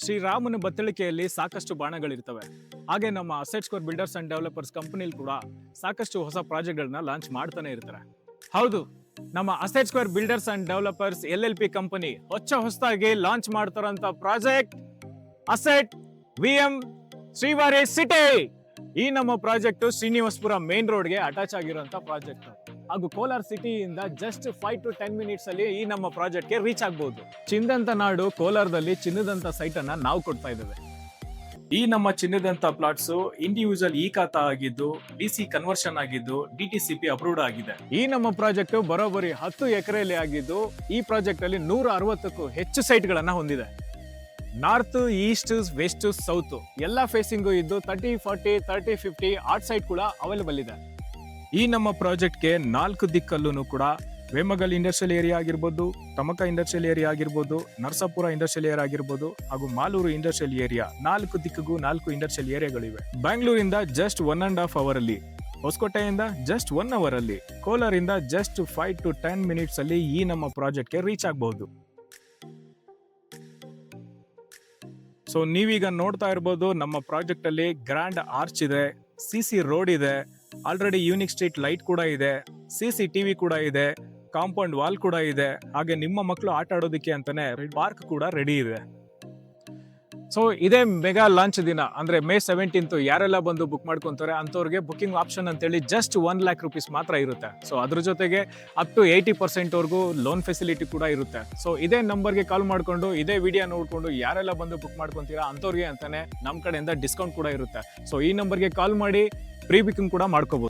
ಶ್ರೀರಾಮನ ಬತ್ತಳಿಕೆಯಲ್ಲಿ ಸಾಕಷ್ಟು ಬಾಣಗಳಿರ್ತವೆ. ಹಾಗೆ ನಮ್ಮ Asset Square Builders and Developers ಕಂಪನಿಲಿ ಕೂಡ ಸಾಕಷ್ಟು ಹೊಸ ಪ್ರಾಜೆಕ್ಟ್ಗಳನ್ನ ಲಾಂಚ್ ಮಾಡ್ತಾನೆ ಇರ್ತಾರೆ. ಹೌದು, ನಮ್ಮ Asset Square Builders and Developers LLP company ಹೊಸದಾಗಿ ಲಾಂಚ್ ಮಾಡ್ತಾರಂತ project Asset VM Srivari City. ಈ ನಮ್ಮ ಪ್ರಾಜೆಕ್ಟ್ ಶ್ರೀನಿವಾಸಪುರ ಮೇನ್ ರೋಡ್ಗೆ ಅಟ್ಯಾಚ್ ಆಗಿರುವಂತ ಪ್ರಾಜೆಕ್ಟ್ ಹಾಗೂ ಕೋಲಾರ ಸಿಟಿಯಿಂದ ಜಸ್ಟ್ 5 to 10 ಮಿನಿಟ್ಸ್ ಅಲ್ಲಿ ಈ ನಮ್ಮ ಪ್ರಾಜೆಕ್ಟ್ಗೆ ರೀಚ್ ಆಗಬಹುದು. ಚಿನ್ನದಂತ ನಾಡು ಕೋಲಾರದಲ್ಲಿ ಚಿನ್ನದಂತ ಸೈಟ್ ಅನ್ನ ನಾವು ಕೊಡ್ತಾ ಇದ್ದೇವೆ. ಈ ನಮ್ಮ ಚಿನ್ನದಂತ ಪ್ಲಾಟ್ಸ್ ಇಂಡಿವಿಜುವಲ್ ಖಾತಾ ಆಗಿದ್ದು DC ಕನ್ವರ್ಷನ್ ಆಗಿದ್ದು DTCP ಅಪ್ರೂವ್ಡ್ ಆಗಿದೆ. ಈ ನಮ್ಮ ಪ್ರಾಜೆಕ್ಟ್ ಬರೋಬ್ಬರಿ 10 ಎಕರೆಯಲ್ಲಿ ಆಗಿದ್ದು ಈ ಪ್ರಾಜೆಕ್ಟ್ ಅಲ್ಲಿ 160ಕ್ಕೂ ಹೆಚ್ಚು ಸೈಟ್ ಗಳನ್ನ ಹೊಂದಿದೆ. ನಾರ್ತ್, ಈಸ್ಟ್, ವೆಸ್ಟ್, ಸೌತ್ ಎಲ್ಲ ಫೇಸಿಂಗು ಇದ್ದು 30, 40, 30, 50 ಆರ್ಟ್ ಸೈಟ್ ಕೂಡ ಅವೈಲೇಬಲ್ ಇದೆ. ಈ ನಮ್ಮ ಪ್ರಾಜೆಕ್ಟ್ಗೆ 4 ದಿಕ್ಕಲ್ಲೂ ಕೂಡ ವೇಮಗಲ್ ಇಂಡಸ್ಟ್ರಿಯಲ್ ಏರಿಯಾ ಆಗಿರ್ಬೋದು, ಟಮಕ ಇಂಡಸ್ಟ್ರಿಯಲ್ ಏರಿಯಾ ಆಗಿರ್ಬೋದು, ನರಸಾಪುರ ಇಂಡಸ್ಟ್ರಿಯಲ್ ಏರಿಯಾ ಆಗಿರ್ಬೋದು ಹಾಗೂ ಮಾಲೂರು ಇಂಡಸ್ಟ್ರಿಯಲ್ ಏರಿಯಾ 4 ದಿಕ್ಕಿಗೂ 4 ಇಂಡಸ್ಟ್ರಿಯಲ್ ಏರಿಯಾಗಳಿವೆ. ಬ್ಯಾಂಗ್ಳೂರಿಂದ ಜಸ್ಟ್ 1.5 hour ಅಲ್ಲಿ, ಹೊಸಕೋಟೆಯಿಂದ ಜಸ್ಟ್ 1 hour ಅಲ್ಲಿ, ಕೋಲಾರಿಂದ ಜಸ್ಟ್ 5 to 10 ಮಿನಿಟ್ಸ್ ಅಲ್ಲಿ ಈ ನಮ್ಮ ಪ್ರಾಜೆಕ್ಟ್ಗೆ ರೀಚ್ ಆಗಬಹುದು. ಸೊ ನೀವೀಗ ನೋಡ್ತಾ ಇರ್ಬೋದು ನಮ್ಮ ಪ್ರಾಜೆಕ್ಟ್ ಅಲ್ಲಿ ಗ್ರ್ಯಾಂಡ್ ಆರ್ಚ್ ಇದೆ, CC ರೋಡ್ ಇದೆ, ಆಲ್ರೆಡಿ ಯೂನಿಕ್ ಸ್ಟ್ರೀಟ್ ಲೈಟ್ ಕೂಡ ಇದೆ, CCTV ಕೂಡ ಇದೆ, ಕಾಂಪೌಂಡ್ ವಾಲ್ ಕೂಡ ಇದೆ, ಹಾಗೆ ನಿಮ್ಮ ಮಕ್ಕಳು ಆಟ ಆಡೋದಕ್ಕೆ ಅಂತಾನೆ ಪಾರ್ಕ್ ಕೂಡ ರೆಡಿ ಇದೆ. ಸೊ ಇದೇ ಮೆಗಾ ಲಾಂಚ್ ದಿನ ಅಂದ್ರೆ May 17th ಯಾರೆಲ್ಲ ಬಂದು ಬುಕ್ ಮಾಡ್ಕೊಂತಾರೆ ಅಂತವ್ರಿಗೆ ಬುಕಿಂಗ್ ಆಪ್ಷನ್ ಅಂತೇಳಿ ಜಸ್ಟ್ 1 lakh rupees ಮಾತ್ರ ಇರುತ್ತೆ. ಸೊ ಅದ್ರ ಜೊತೆಗೆ ಅಪ್ ಟು 80% ವರೆಗೂ ಲೋನ್ ಫೆಸಿಲಿಟಿ ಕೂಡ ಇರುತ್ತೆ. ಸೊ ಇದೇ ನಂಬರ್ಗೆ ಕಾಲ್ ಮಾಡ್ಕೊಂಡು ಇದೇ ವಿಡಿಯೋ ನೋಡ್ಕೊಂಡು ಯಾರೆಲ್ಲ ಬಂದು ಬುಕ್ ಮಾಡ್ಕೊಂತೀರಾ ಅಂತವ್ರಿಗೆ ಅಂತಾನೆ ನಮ್ಮ ಕಡೆಯಿಂದ ಡಿಸ್ಕೌಂಟ್ ಕೂಡ ಇರುತ್ತೆ. ಸೊ ಈ ನಂಬರ್ಗೆ ಕಾಲ್ ಮಾಡಿ ಪ್ರೀ ಬುಕಿಂಗ್ ಕೂಡ ಮಾಡ್ಕೋಬಹುದು.